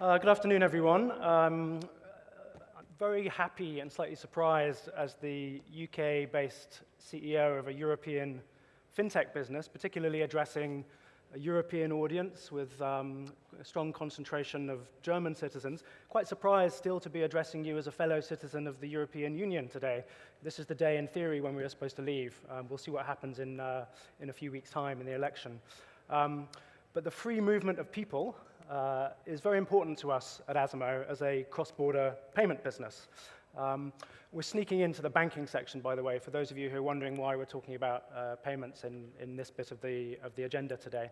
Good afternoon, everyone. I'm very happy and slightly surprised as the UK-based CEO of a European FinTech business, particularly addressing a European audience with a strong concentration of German citizens. Quite surprised still to be addressing you as a fellow citizen of the European Union today. This is the day, in theory, when we are supposed to leave. We'll see what happens in a few weeks' time in the election. But the free movement of people is very important to us at Azimo as a cross-border payment business. We're sneaking into the banking section, by the way, for those of you who are wondering why we're talking about payments in this bit of the agenda today.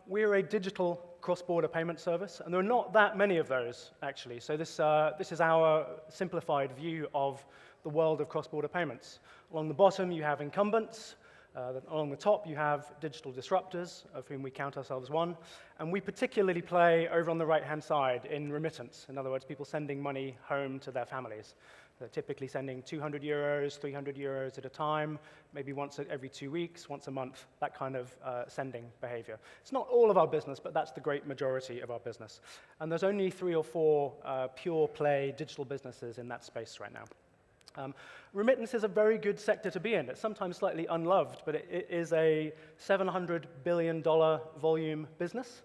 We're a digital cross-border payment service, and there are not that many of those, actually. So this is our simplified view of the world of cross-border payments. Along the bottom, you have incumbents. Along the top, you have digital disruptors, of whom we count ourselves one, and we particularly play over on the right-hand side in remittance. In other words, people sending money home to their families. They're typically sending 200 euros, 300 euros at a time, maybe once every 2 weeks, once a month, that kind of sending behavior. It's not all of our business, but that's the great majority of our business. And there's only 3 or 4 pure-play digital businesses in that space right now. Remittance is a very good sector to be in. It's sometimes slightly unloved, but it is a $700 billion volume business,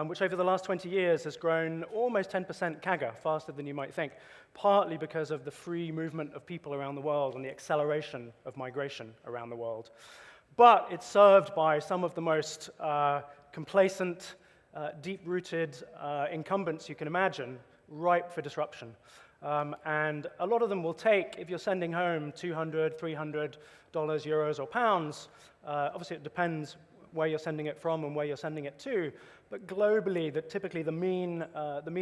which over the last 20 years has grown almost 10% CAGR, faster than you might think, partly because of the free movement of people around the world and the acceleration of migration around the world. But it's served by some of the most complacent, deep-rooted incumbents you can imagine, ripe for disruption. And a lot of them will take, if you're sending home $200, $300, euros, or pounds, obviously it depends where you're sending it from and where you're sending it to, but globally, typically the mean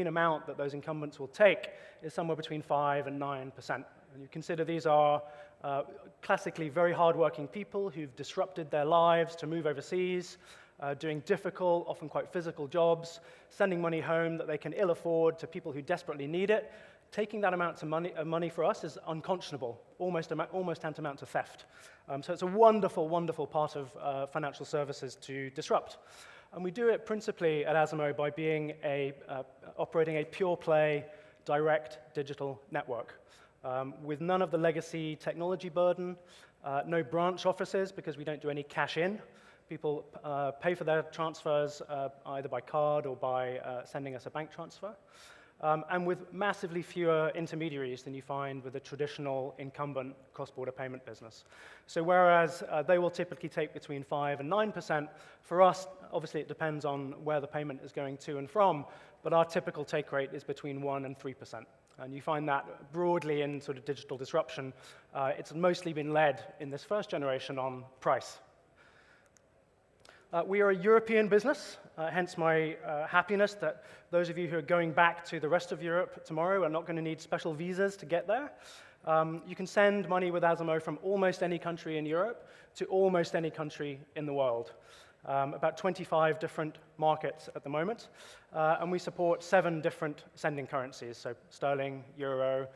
amount that those incumbents will take is somewhere between 5% and 9%. And you consider these are classically very hardworking people who've disrupted their lives to move overseas, doing difficult, often quite physical jobs, sending money home that they can ill afford to people who desperately need it. Taking that amount of money for us is unconscionable, almost tantamount to theft. So it's a wonderful, wonderful part of financial services to disrupt. And we do it principally at Azimo by being operating a pure-play, direct digital network with none of the legacy technology burden, no branch offices because we don't do any cash-in. People pay for their transfers either by card or by sending us a bank transfer. And with massively fewer intermediaries than you find with a traditional incumbent cross-border payment business. So whereas they will typically take between 5% and 9%, for us, obviously it depends on where the payment is going to and from, but our typical take rate is between 1% and 3%. And you find that broadly in sort of digital disruption. It's mostly been led in this first generation on price. We are a European business, hence my happiness that those of you who are going back to the rest of Europe tomorrow are not going to need special visas to get there. You can send money with Azimo from almost any country in Europe to almost any country in the world. About 25 different markets at the moment, and we support 7 different sending currencies, so sterling, euro,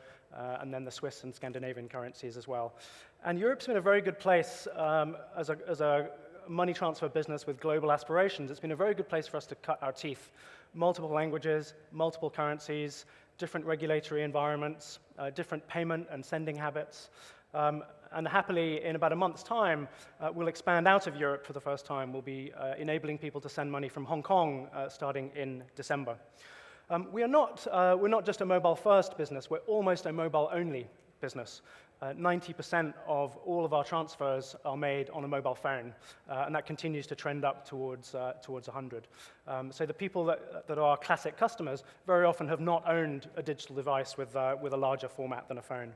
and then the Swiss and Scandinavian currencies as well. And Europe's been a very good place as a money transfer business with global aspirations. It's been a very good place for us to cut our teeth. Multiple languages, multiple currencies, different regulatory environments, different payment and sending habits. And happily, in about a month's time, we'll expand out of Europe for the first time. We'll be enabling people to send money from Hong Kong starting in December. We're not just a mobile-first business. We're almost a mobile-only business. 90% of all of our transfers are made on a mobile phone, and that continues to trend up towards 100. So the people that are classic customers very often have not owned a digital device with a larger format than a phone.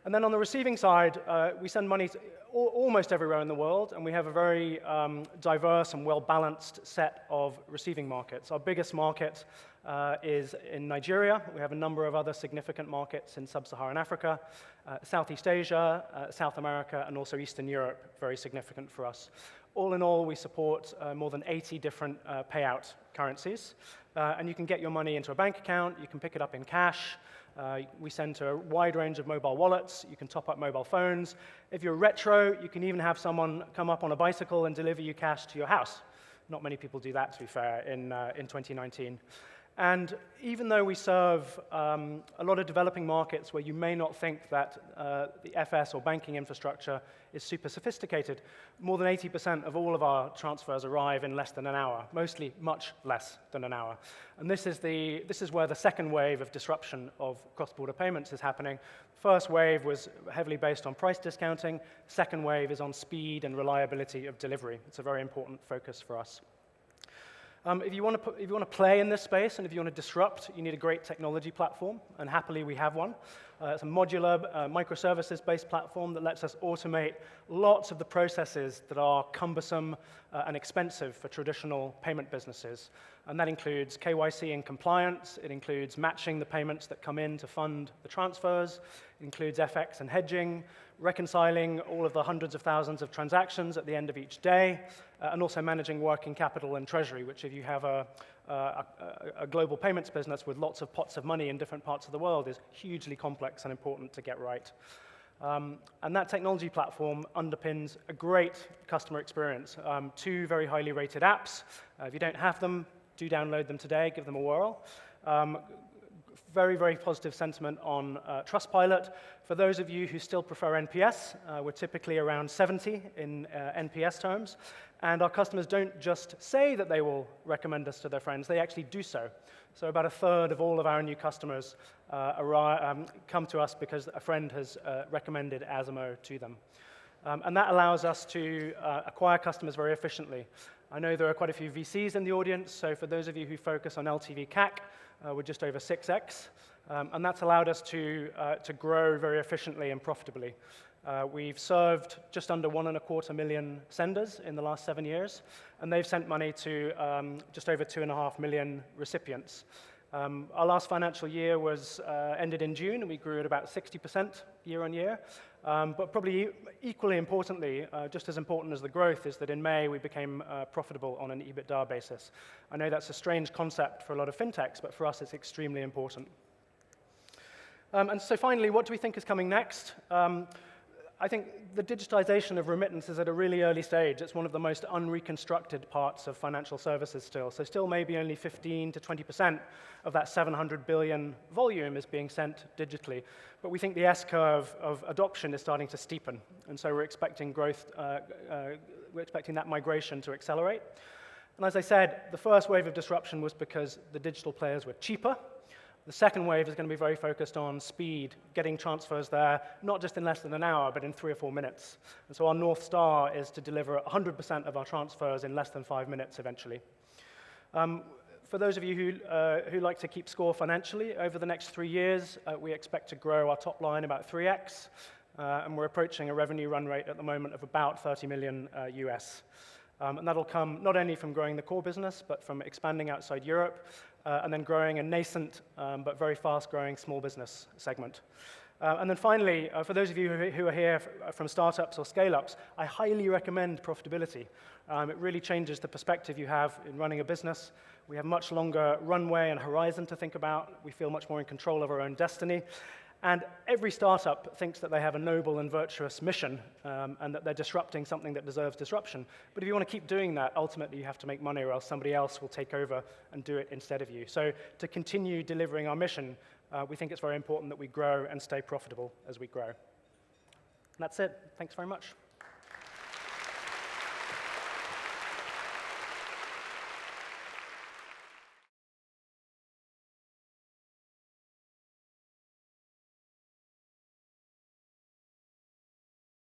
And then on the receiving side, we send money to almost everywhere in the world, and we have a very diverse and well-balanced set of receiving markets. Our biggest market is in Nigeria. We have a number of other significant markets in sub-Saharan Africa, Southeast Asia, South America, and also Eastern Europe, very significant for us. All in all, we support more than 80 different payout currencies, and you can get your money into a bank account, you can pick it up in cash, we send to a wide range of mobile wallets, you can top up mobile phones. If you're retro, you can even have someone come up on a bicycle and deliver you cash to your house. Not many people do that, to be fair, in 2019. And even though we serve a lot of developing markets where you may not think that the FS or banking infrastructure is super sophisticated, more than 80% of all of our transfers arrive in less than an hour, mostly much less than an hour. And this is where the second wave of disruption of cross-border payments is happening. First wave was heavily based on price discounting. Second wave is on speed and reliability of delivery. It's a very important focus for us. If you want to play in this space and if you want to disrupt, you need a great technology platform, and happily we have one. It's a modular, microservices-based platform that lets us automate lots of the processes that are cumbersome and expensive for traditional payment businesses. And that includes KYC and compliance. It includes matching the payments that come in to fund the transfers. It includes FX and hedging, reconciling all of the hundreds of thousands of transactions at the end of each day, and also managing working capital and treasury, which if you have a global payments business with lots of pots of money in different parts of the world is hugely complex and important to get right. And that technology platform underpins a great customer experience. 2 very highly rated apps. If you don't have them, do download them today, give them a whirl. Very, very positive sentiment on Trustpilot. For those of you who still prefer NPS, we're typically around 70 in NPS terms. And our customers don't just say that they will recommend us to their friends, they actually do so. So about a third of all of our new customers come to us because a friend has recommended Azimo to them. And that allows us to acquire customers very efficiently. I know there are quite a few VCs in the audience, so for those of you who focus on LTV CAC, we're just over 6x, and that's allowed us to grow very efficiently and profitably. We've served just under 1.25 million senders in the last 7 years, and they've sent money to just over 2.5 million recipients. Our last financial year was ended in June, and we grew at about 60% year on year. But probably equally importantly, just as important as the growth, is that in May we became profitable on an EBITDA basis. I know that's a strange concept for a lot of fintechs, but for us it's extremely important. And so finally, what do we think is coming next? I think the digitization of remittance is at a really early stage. It's one of the most unreconstructed parts of financial services still. So still maybe only 15 to 20% of that 700 billion volume is being sent digitally. But we think the S-curve of adoption is starting to steepen. And so we're expecting growth, we're expecting that migration to accelerate. And as I said, the first wave of disruption was because the digital players were cheaper. The second wave is going to be very focused on speed, getting transfers there, not just in less than an hour, but in 3 or 4 minutes. And so our North Star is to deliver 100% of our transfers in less than 5 minutes eventually. For those of you who like to keep score financially, over the next 3 years, we expect to grow our top line about 3x, and we're approaching a revenue run rate at the moment of about 30 million US. And that'll come not only from growing the core business, but from expanding outside Europe, and then growing a nascent but very fast-growing small business segment. And then finally, for those of you who are here from startups or scale-ups, I highly recommend profitability. It really changes the perspective you have in running a business. We have much longer runway and horizon to think about. We feel much more in control of our own destiny. And every startup thinks that they have a noble and virtuous mission, and that they're disrupting something that deserves disruption. But if you want to keep doing that, ultimately you have to make money, or else somebody else will take over and do it instead of you. So to continue delivering our mission, we think it's very important that we grow and stay profitable as we grow. And that's it. Thanks very much.